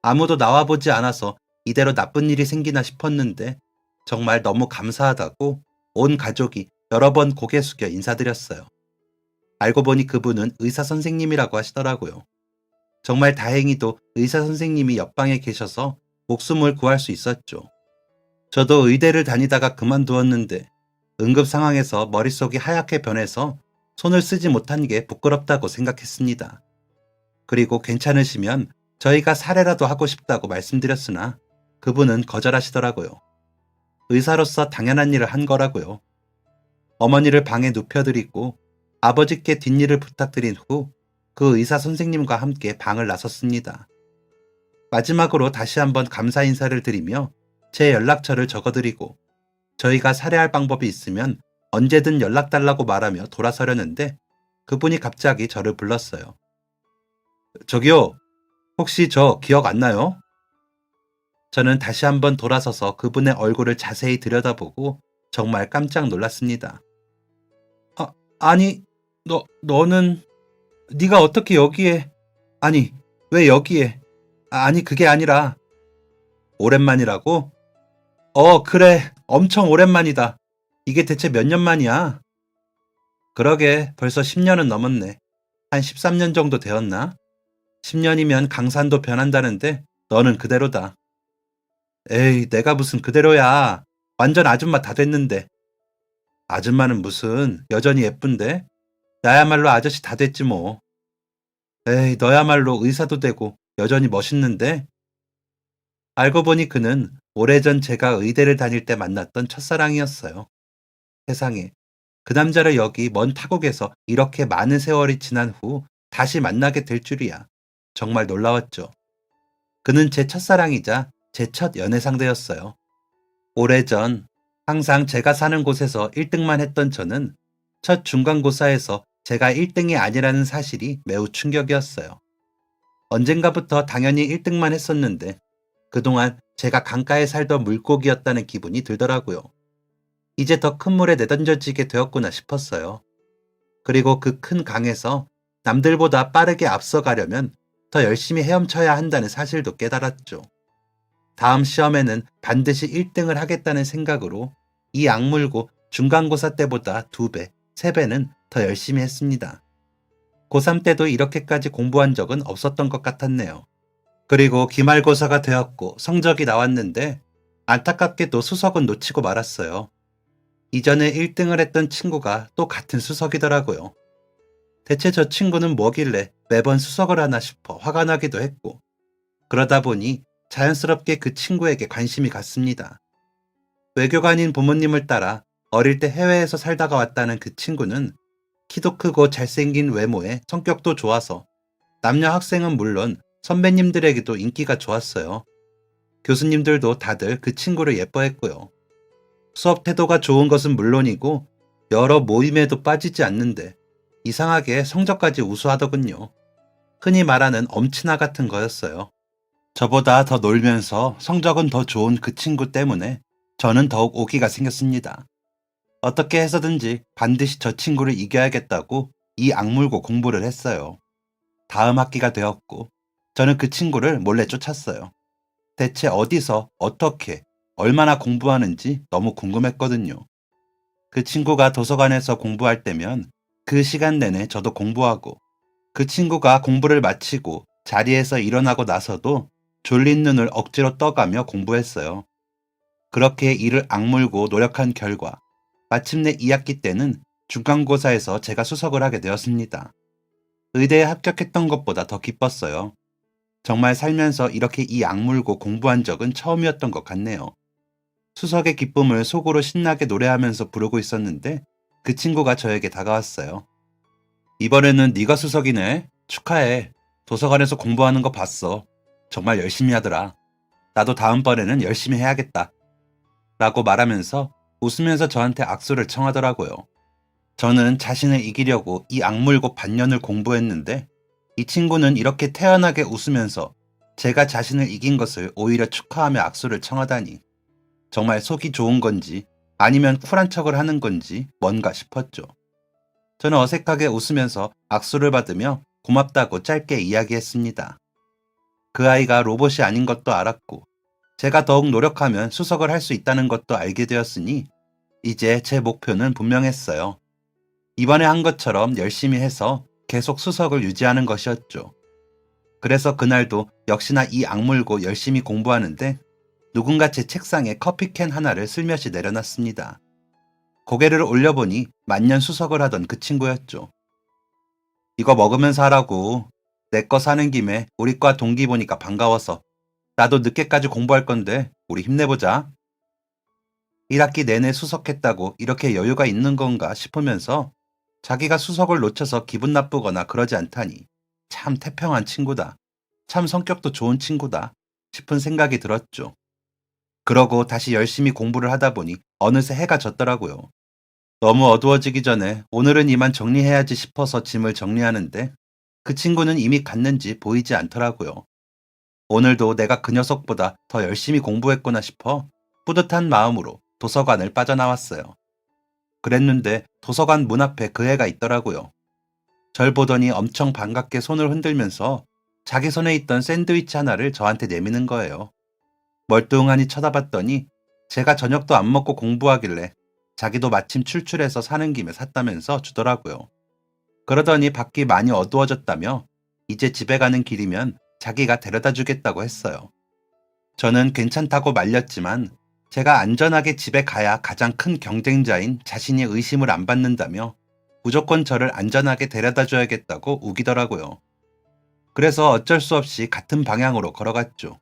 Speaker 1: 아무도 나와보지 않아서 이대로 나쁜 일이 생기나 싶었는데 정말 너무 감사하다고 온 가족이 여러 번 고개 숙여 인사드렸어요. 알고 보니 그분은 의사 선생님이라고 하시더라고요. 정말 다행히도 의사 선생님이 옆방에 계셔서 목숨을 구할 수 있었죠. 저도 의대를 다니다가 그만두었는데 응급 상황에서 머릿속이 하얗게 변해서 손을 쓰지 못한 게 부끄럽다고 생각했습니다. 그리고 괜찮으시면 저희가 사례라도 하고 싶다고 말씀드렸으나 그분은 거절하시더라고요. 의사로서 당연한 일을 한 거라고요. 어머니를 방에 눕혀드리고 아버지께 뒷일을 부탁드린 후 그 의사 선생님과 함께 방을 나섰습니다. 마지막으로 다시 한번 감사 인사를 드리며 제 연락처를 적어드리고 저희가 살해할 방법이 있으면 언제든 연락달라고 말하며 돌아서려는데 그분이 갑자기 저를 불렀어요. 저기요, 혹시 저 기억 안 나요? 저는 다시 한번 돌아서서 그분의 얼굴을 자세히 들여다보고 정말 깜짝 놀랐습니다. 아니, 너는 네가 어떻게 여기에... 아니, 왜 여기에... 아니, 그게 아니라... 오랜만이라고? 그래, 엄청 오랜만이다. 이게 대체 몇 년 만이야? 그러게, 벌써 10년은 넘었네. 한 13년 정도 되었나? 10년이면 강산도 변한다는데 너는 그대로다. 에이, 내가 무슨 그대로야. 완전 아줌마 다 됐는데. 아줌마는 무슨, 여전히 예쁜데? 나야말로 아저씨 다 됐지 뭐. 에이, 너야말로 의사도 되고 여전히 멋있는데? 알고 보니 그는 오래전 제가 의대를 다닐 때 만났던 첫사랑이었어요. 세상에, 그 남자를 여기 먼 타국에서 이렇게 많은 세월이 지난 후 다시 만나게 될 줄이야. 정말 놀라웠죠. 그는 제 첫사랑이자 제 첫 연애 상대였어요. 오래전 항상 제가 사는 곳에서 1등만 했던 저는 첫 중간고사에서 제가 1등이 아니라는 사실이 매우 충격이었어요. 언젠가부터 당연히 1등만 했었는데 그동안 제가 강가에 살던 물고기였다는 기분이 들더라고요. 이제 더 큰 물에 내던져지게 되었구나 싶었어요. 그리고 그 큰 강에서 남들보다 빠르게 앞서가려면 더 열심히 헤엄쳐야 한다는 사실도 깨달았죠. 다음 시험에는 반드시 1등을 하겠다는 생각으로 이 악물고 중간고사 때보다 2배, 3배는 더 열심히 했습니다. 고3 때도 이렇게까지 공부한 적은 없었던 것 같았네요. 그리고 기말고사가 되었고 성적이 나왔는데 안타깝게도 수석은 놓치고 말았어요. 이전에 1등을 했던 친구가 또 같은 수석이더라고요. 대체 저 친구는 뭐길래 매번 수석을 하나 싶어 화가 나기도 했고 그러다 보니 자연스럽게 그 친구에게 관심이 갔습니다. 외교관인 부모님을 따라 어릴 때 해외에서 살다가 왔다는 그 친구는 키도 크고 잘생긴 외모에 성격도 좋아서 남녀 학생은 물론 선배님들에게도 인기가 좋았어요. 교수님들도 다들 그 친구를 예뻐했고요. 수업 태도가 좋은 것은 물론이고 여러 모임에도 빠지지 않는데 이상하게 성적까지 우수하더군요. 흔히 말하는 엄친아 같은 거였어요. 저보다 더 놀면서 성적은 더 좋은 그 친구 때문에 저는 더욱 오기가 생겼습니다. 어떻게 해서든지 반드시 저 친구를 이겨야겠다고 이 악물고 공부를 했어요. 다음 학기가 되었고 저는 그 친구를 몰래 쫓았어요. 대체 어디서 어떻게 얼마나 공부하는지 너무 궁금했거든요. 그 친구가 도서관에서 공부할 때면 그 시간 내내 저도 공부하고 그 친구가 공부를 마치고 자리에서 일어나고 나서도 졸린 눈을 억지로 떠가며 공부했어요. 그렇게 이를 악물고 노력한 결과 마침내 2학기 때는 중간고사에서 제가 수석을 하게 되었습니다. 의대에 합격했던 것보다 더 기뻤어요. 정말 살면서 이렇게 이 악물고 공부한 적은 처음이었던 것 같네요. 수석의 기쁨을 속으로 신나게 노래하면서 부르고 있었는데 그 친구가 저에게 다가왔어요. 이번에는 네가 수석이네. 축하해. 도서관에서 공부하는 거 봤어. 정말 열심히 하더라. 나도 다음번에는 열심히 해야겠다. 라고 말하면서 웃으면서 저한테 악수를 청하더라고요. 저는 자신을 이기려고 이 악물고 반년을 공부했는데 이 친구는 이렇게 태연하게 웃으면서 제가 자신을 이긴 것을 오히려 축하하며 악수를 청하다니 정말 속이 좋은 건지 아니면 쿨한 척을 하는 건지 뭔가 싶었죠. 저는 어색하게 웃으면서 악수를 받으며 고맙다고 짧게 이야기했습니다. 그 아이가 로봇이 아닌 것도 알았고 제가 더욱 노력하면 수석을 할 수 있다는 것도 알게 되었으니 이제 제 목표는 분명했어요. 이번에 한 것처럼 열심히 해서 계속 수석을 유지하는 것이었죠. 그래서 그날도 역시나 이 악물고 열심히 공부하는데 누군가 제 책상에 커피캔 하나를 슬며시 내려놨습니다. 고개를 올려보니 만년 수석을 하던 그 친구였죠. 이거 먹으면서 하라고. 내 거 사는 김에 우리 과 동기 보니까 반가워서. 나도 늦게까지 공부할 건데 우리 힘내보자. 1학기 내내 수석했다고 이렇게 여유가 있는 건가 싶으면서 자기가 수석을 놓쳐서 기분 나쁘거나 그러지 않다니 참 태평한 친구다. 참 성격도 좋은 친구다 싶은 생각이 들었죠. 그러고 다시 열심히 공부를 하다 보니 어느새 해가 졌더라고요. 너무 어두워지기 전에 오늘은 이만 정리해야지 싶어서 짐을 정리하는데 그 친구는 이미 갔는지 보이지 않더라고요. 오늘도 내가 그 녀석보다 더 열심히 공부했구나 싶어 뿌듯한 마음으로 도서관을 빠져나왔어요. 그랬는데 도서관 문 앞에 그 애가 있더라고요. 절 보더니 엄청 반갑게 손을 흔들면서 자기 손에 있던 샌드위치 하나를 저한테 내미는 거예요. 멀뚱하니 쳐다봤더니 제가 저녁도 안 먹고 공부하길래 자기도 마침 출출해서 사는 김에 샀다면서 주더라고요. 그러더니 밖이 많이 어두워졌다며 이제 집에 가는 길이면 자기가 데려다 주겠다고 했어요. 저는 괜찮다고 말렸지만 제가 안전하게 집에 가야 가장 큰 경쟁자인 자신이 의심을 안 받는다며 무조건 저를 안전하게 데려다 줘야겠다고 우기더라고요. 그래서 어쩔 수 없이 같은 방향으로 걸어갔죠.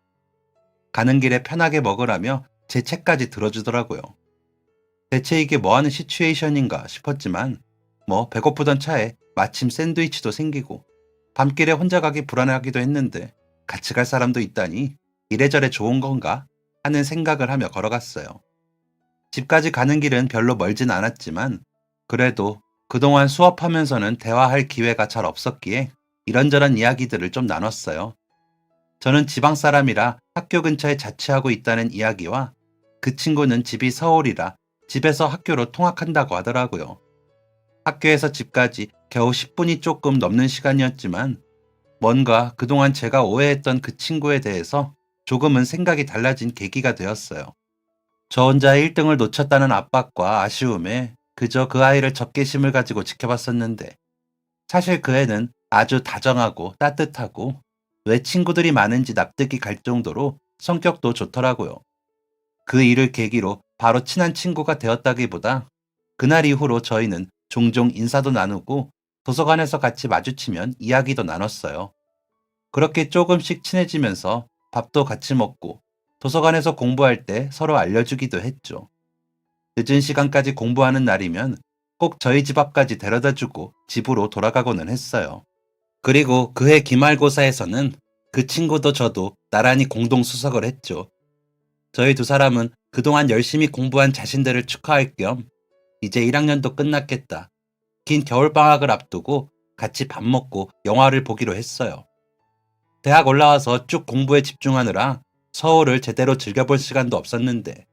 Speaker 1: 가는 길에 편하게 먹으라며 제 책까지 들어주더라고요. 대체 이게 뭐하는 시츄에이션인가 싶었지만 배고프던 차에 마침 샌드위치도 생기고 밤길에 혼자 가기 불안하기도 했는데 같이 갈 사람도 있다니 이래저래 좋은 건가 하는 생각을 하며 걸어갔어요. 집까지 가는 길은 별로 멀진 않았지만 그래도 그동안 수업하면서는 대화할 기회가 잘 없었기에 이런저런 이야기들을 좀 나눴어요. 저는 지방 사람이라 학교 근처에 자취하고 있다는 이야기와 그 친구는 집이 서울이라 집에서 학교로 통학한다고 하더라고요. 학교에서 집까지 겨우 10분이 조금 넘는 시간이었지만 뭔가 그동안 제가 오해했던 그 친구에 대해서 조금은 생각이 달라진 계기가 되었어요. 저 혼자 1등을 놓쳤다는 압박과 아쉬움에 그저 그 아이를 적개심을 가지고 지켜봤었는데 사실 그 애는 아주 다정하고 따뜻하고 왜 친구들이 많은지 납득이 갈 정도로 성격도 좋더라고요. 그 일을 계기로 바로 친한 친구가 되었다기보다 그날 이후로 저희는 종종 인사도 나누고 도서관에서 같이 마주치면 이야기도 나눴어요. 그렇게 조금씩 친해지면서 밥도 같이 먹고 도서관에서 공부할 때 서로 알려주기도 했죠. 늦은 시간까지 공부하는 날이면 꼭 저희 집 앞까지 데려다주고 집으로 돌아가고는 했어요. 그리고 그해 기말고사에서는 그 친구도 저도 나란히 공동 수석을 했죠. 저희 두 사람은 그동안 열심히 공부한 자신들을 축하할 겸 이제 1학년도 끝났겠다. 긴 겨울방학을 앞두고 같이 밥 먹고 영화를 보기로 했어요. 대학 올라와서 쭉 공부에 집중하느라 서울을 제대로 즐겨볼 시간도 없었는데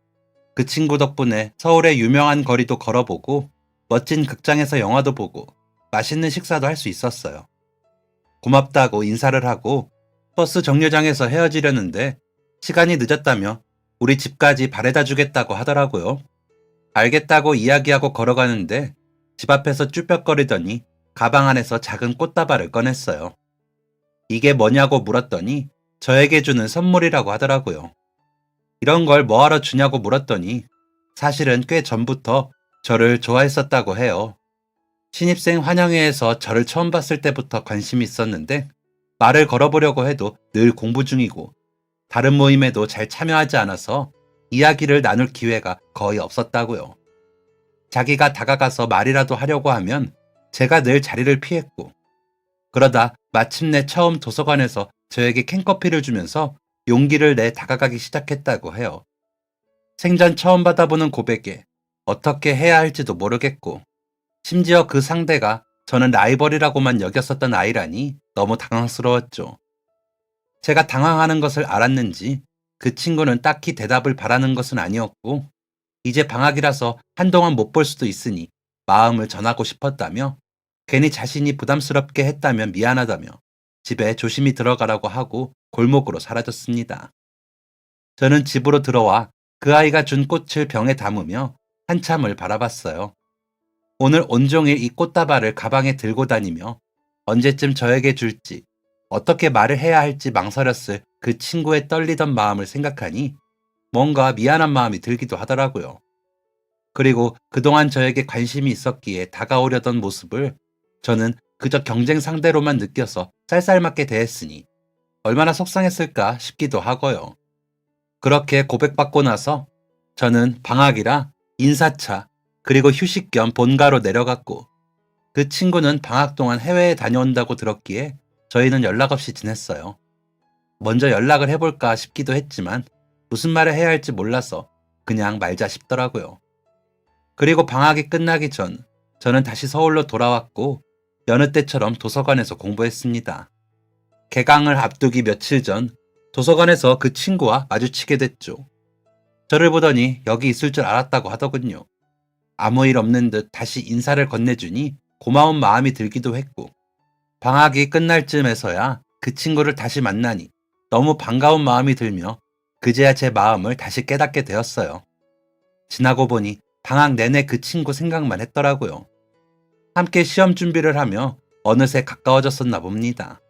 Speaker 1: 그 친구 덕분에 서울의 유명한 거리도 걸어보고 멋진 극장에서 영화도 보고 맛있는 식사도 할 수 있었어요. 고맙다고 인사를 하고 버스 정류장에서 헤어지려는데 시간이 늦었다며 우리 집까지 바래다 주겠다고 하더라고요. 알겠다고 이야기하고 걸어가는데 집 앞에서 쭈뼛거리더니 가방 안에서 작은 꽃다발을 꺼냈어요. 이게 뭐냐고 물었더니 저에게 주는 선물이라고 하더라고요. 이런 걸 뭐하러 주냐고 물었더니 사실은 꽤 전부터 저를 좋아했었다고 해요. 신입생 환영회에서 저를 처음 봤을 때부터 관심이 있었는데 말을 걸어보려고 해도 늘 공부 중이고 다른 모임에도 잘 참여하지 않아서 이야기를 나눌 기회가 거의 없었다고요. 자기가 다가가서 말이라도 하려고 하면 제가 늘 자리를 피했고 그러다 마침내 처음 도서관에서 저에게 캔커피를 주면서 용기를 내 다가가기 시작했다고 해요. 생전 처음 받아보는 고백에 어떻게 해야 할지도 모르겠고 심지어 그 상대가 저는 라이벌이라고만 여겼었던 아이라니 너무 당황스러웠죠. 제가 당황하는 것을 알았는지 그 친구는 딱히 대답을 바라는 것은 아니었고 이제 방학이라서 한동안 못 볼 수도 있으니 마음을 전하고 싶었다며 괜히 자신이 부담스럽게 했다면 미안하다며 집에 조심히 들어가라고 하고 골목으로 사라졌습니다. 저는 집으로 들어와 그 아이가 준 꽃을 병에 담으며 한참을 바라봤어요. 오늘 온종일 이 꽃다발을 가방에 들고 다니며 언제쯤 저에게 줄지 어떻게 말을 해야 할지 망설였을 그 친구의 떨리던 마음을 생각하니 뭔가 미안한 마음이 들기도 하더라고요. 그리고 그동안 저에게 관심이 있었기에 다가오려던 모습을 저는 그저 경쟁 상대로만 느껴서 쌀쌀맞게 대했으니 얼마나 속상했을까 싶기도 하고요. 그렇게 고백받고 나서 저는 방학이라 인사차 그리고 휴식 겸 본가로 내려갔고 그 친구는 방학 동안 해외에 다녀온다고 들었기에 저희는 연락 없이 지냈어요. 먼저 연락을 해볼까 싶기도 했지만 무슨 말을 해야 할지 몰라서 그냥 말자 싶더라고요. 그리고 방학이 끝나기 전 저는 다시 서울로 돌아왔고 여느 때처럼 도서관에서 공부했습니다. 개강을 앞두기 며칠 전 도서관에서 그 친구와 마주치게 됐죠. 저를 보더니 여기 있을 줄 알았다고 하더군요. 아무 일 없는 듯 다시 인사를 건네주니 고마운 마음이 들기도 했고 방학이 끝날 쯤에서야 그 친구를 다시 만나니 너무 반가운 마음이 들며 그제야 제 마음을 다시 깨닫게 되었어요. 지나고 보니 방학 내내 그 친구 생각만 했더라고요. 함께 시험 준비를 하며 어느새 가까워졌었나 봅니다.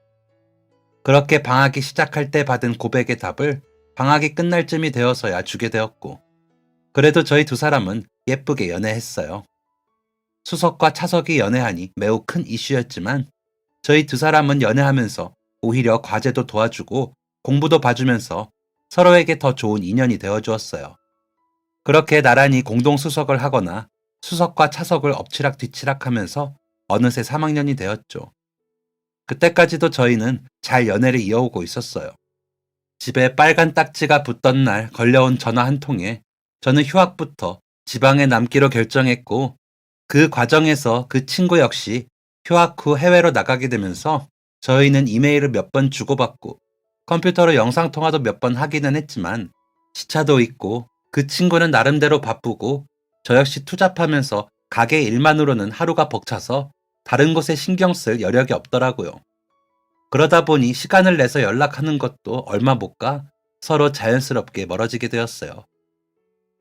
Speaker 1: 그렇게 방학이 시작할 때 받은 고백의 답을 방학이 끝날 쯤이 되어서야 주게 되었고 그래도 저희 두 사람은 예쁘게 연애했어요. 수석과 차석이 연애하니 매우 큰 이슈였지만 저희 두 사람은 연애하면서 오히려 과제도 도와주고 공부도 봐주면서 서로에게 더 좋은 인연이 되어주었어요. 그렇게 나란히 공동 수석을 하거나 수석과 차석을 엎치락뒤치락 하면서 어느새 3학년이 되었죠. 그때까지도 저희는 잘 연애를 이어오고 있었어요. 집에 빨간 딱지가 붙던 날 걸려온 전화 한 통에 저는 휴학부터 지방에 남기로 결정했고 그 과정에서 그 친구 역시 휴학 후 해외로 나가게 되면서 저희는 이메일을 몇 번 주고받고 컴퓨터로 영상통화도 몇 번 하기는 했지만 시차도 있고 그 친구는 나름대로 바쁘고 저 역시 투잡하면서 가게 일만으로는 하루가 벅차서 다른 곳에 신경 쓸 여력이 없더라고요. 그러다 보니 시간을 내서 연락하는 것도 얼마 못 가 서로 자연스럽게 멀어지게 되었어요.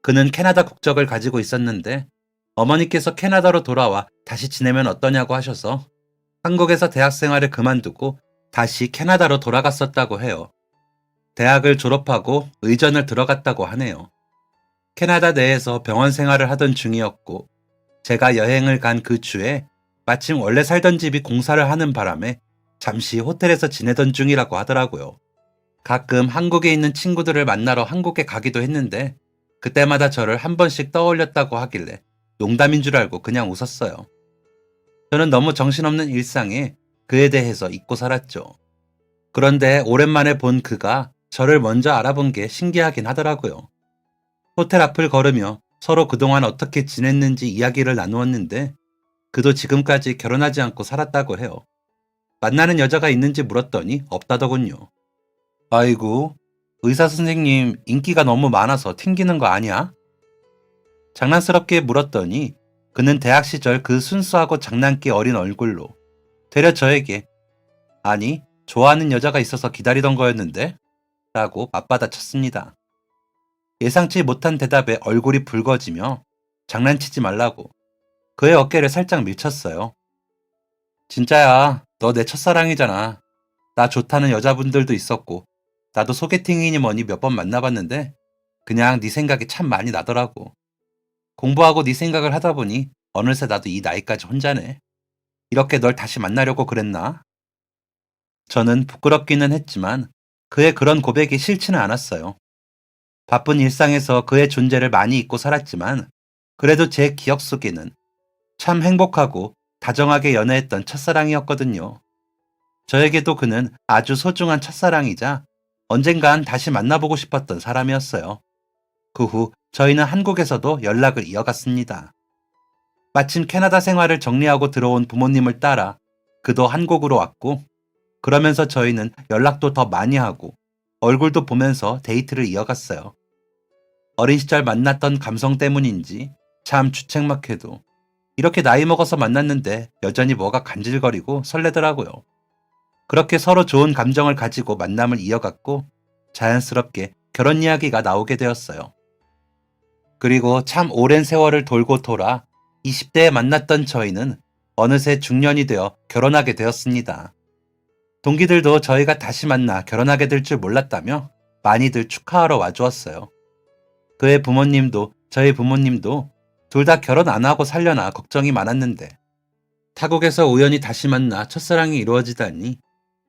Speaker 1: 그는 캐나다 국적을 가지고 있었는데 어머니께서 캐나다로 돌아와 다시 지내면 어떠냐고 하셔서 한국에서 대학 생활을 그만두고 다시 캐나다로 돌아갔었다고 해요. 대학을 졸업하고 의전을 들어갔다고 하네요. 캐나다 내에서 병원 생활을 하던 중이었고 제가 여행을 간 그 주에 마침 원래 살던 집이 공사를 하는 바람에 잠시 호텔에서 지내던 중이라고 하더라고요. 가끔 한국에 있는 친구들을 만나러 한국에 가기도 했는데 그때마다 저를 한 번씩 떠올렸다고 하길래 농담인 줄 알고 그냥 웃었어요. 저는 너무 정신없는 일상에 그에 대해서 잊고 살았죠. 그런데 오랜만에 본 그가 저를 먼저 알아본 게 신기하긴 하더라고요. 호텔 앞을 걸으며 서로 그동안 어떻게 지냈는지 이야기를 나누었는데 그도 지금까지 결혼하지 않고 살았다고 해요. 만나는 여자가 있는지 물었더니 없다더군요. 아이고, 의사 선생님 인기가 너무 많아서 튕기는 거 아니야? 장난스럽게 물었더니 그는 대학 시절 그 순수하고 장난기 어린 얼굴로 되려 저에게 아니, 좋아하는 여자가 있어서 기다리던 거였는데? 라고 맞받아쳤습니다. 예상치 못한 대답에 얼굴이 붉어지며 장난치지 말라고 그의 어깨를 살짝 밀쳤어요. 진짜야, 너 내 첫사랑이잖아. 나 좋다는 여자분들도 있었고 나도 소개팅이니 뭐니 몇 번 만나봤는데 그냥 네 생각이 참 많이 나더라고. 공부하고 네 생각을 하다 보니 어느새 나도 이 나이까지 혼자네. 이렇게 널 다시 만나려고 그랬나? 저는 부끄럽기는 했지만 그의 그런 고백이 싫지는 않았어요. 바쁜 일상에서 그의 존재를 많이 잊고 살았지만 그래도 제 기억 속에는 참 행복하고 다정하게 연애했던 첫사랑이었거든요. 저에게도 그는 아주 소중한 첫사랑이자 언젠간 다시 만나보고 싶었던 사람이었어요. 그 후 저희는 한국에서도 연락을 이어갔습니다. 마침 캐나다 생활을 정리하고 들어온 부모님을 따라 그도 한국으로 왔고 그러면서 저희는 연락도 더 많이 하고 얼굴도 보면서 데이트를 이어갔어요. 어린 시절 만났던 감성 때문인지 참 주책맞게도 이렇게 나이 먹어서 만났는데 여전히 뭐가 간질거리고 설레더라고요. 그렇게 서로 좋은 감정을 가지고 만남을 이어갔고 자연스럽게 결혼 이야기가 나오게 되었어요. 그리고 참 오랜 세월을 돌고 돌아 20대에 만났던 저희는 어느새 중년이 되어 결혼하게 되었습니다. 동기들도 저희가 다시 만나 결혼하게 될 줄 몰랐다며 많이들 축하하러 와주었어요. 그의 부모님도 저희 부모님도 둘 다 결혼 안 하고 살려나 걱정이 많았는데 타국에서 우연히 다시 만나 첫사랑이 이루어지다니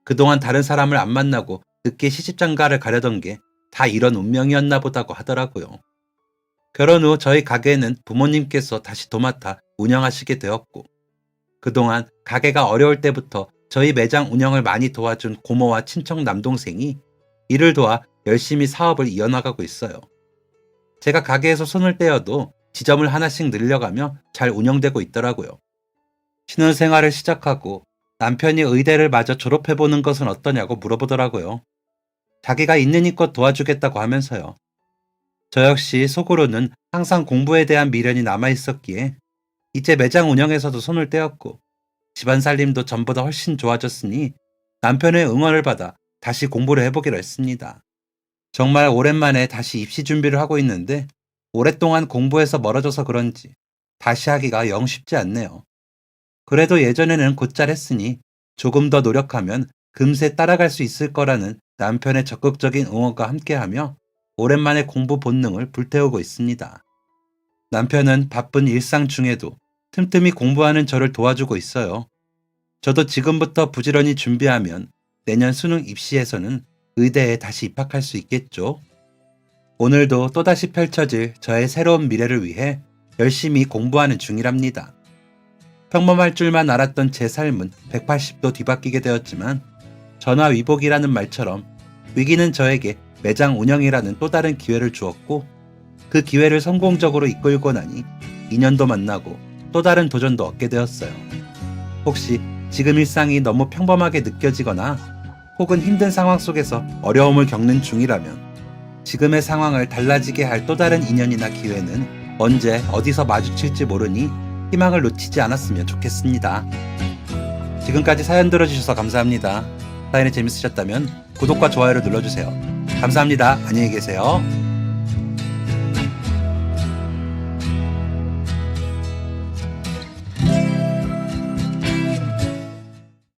Speaker 1: 그동안 다른 사람을 안 만나고 늦게 시집장가를 가려던 게 다 이런 운명이었나 보다고 하더라고요. 결혼 후 저희 가게는 부모님께서 다시 도맡아 운영하시게 되었고 그동안 가게가 어려울 때부터 저희 매장 운영을 많이 도와준 고모와 친척 남동생이 이를 도와 열심히 사업을 이어나가고 있어요. 제가 가게에서 손을 떼어도 지점을 하나씩 늘려가며 잘 운영되고 있더라고요. 신혼생활을 시작하고 남편이 의대를 마저 졸업해보는 것은 어떠냐고 물어보더라고요. 자기가 있는 힘껏 도와주겠다고 하면서요. 저 역시 속으로는 항상 공부에 대한 미련이 남아있었기에 이제 매장 운영에서도 손을 떼었고 집안 살림도 전보다 훨씬 좋아졌으니 남편의 응원을 받아 다시 공부를 해보기로 했습니다. 정말 오랜만에 다시 입시 준비를 하고 있는데 오랫동안 공부해서 멀어져서 그런지 다시 하기가 영 쉽지 않네요. 그래도 예전에는 곧잘 했으니 조금 더 노력하면 금세 따라갈 수 있을 거라는 남편의 적극적인 응원과 함께하며 오랜만에 공부 본능을 불태우고 있습니다. 남편은 바쁜 일상 중에도 틈틈이 공부하는 저를 도와주고 있어요. 저도 지금부터 부지런히 준비하면 내년 수능 입시에서는 의대에 다시 입학할 수 있겠죠. 오늘도 또다시 펼쳐질 저의 새로운 미래를 위해 열심히 공부하는 중이랍니다. 평범할 줄만 알았던 제 삶은 180도 뒤바뀌게 되었지만 전화위복이라는 말처럼 위기는 저에게 매장 운영이라는 또 다른 기회를 주었고 그 기회를 성공적으로 이끌고 나니 인연도 만나고 또 다른 도전도 얻게 되었어요. 혹시 지금 일상이 너무 평범하게 느껴지거나 혹은 힘든 상황 속에서 어려움을 겪는 중이라면 지금의 상황을 달라지게 할 또 다른 인연이나 기회는 언제 어디서 마주칠지 모르니 희망을 놓치지 않았으면 좋겠습니다. 지금까지 사연 들어주셔서 감사합니다. 사연이 재밌으셨다면 구독과 좋아요를 눌러주세요. 감사합니다. 안녕히 계세요.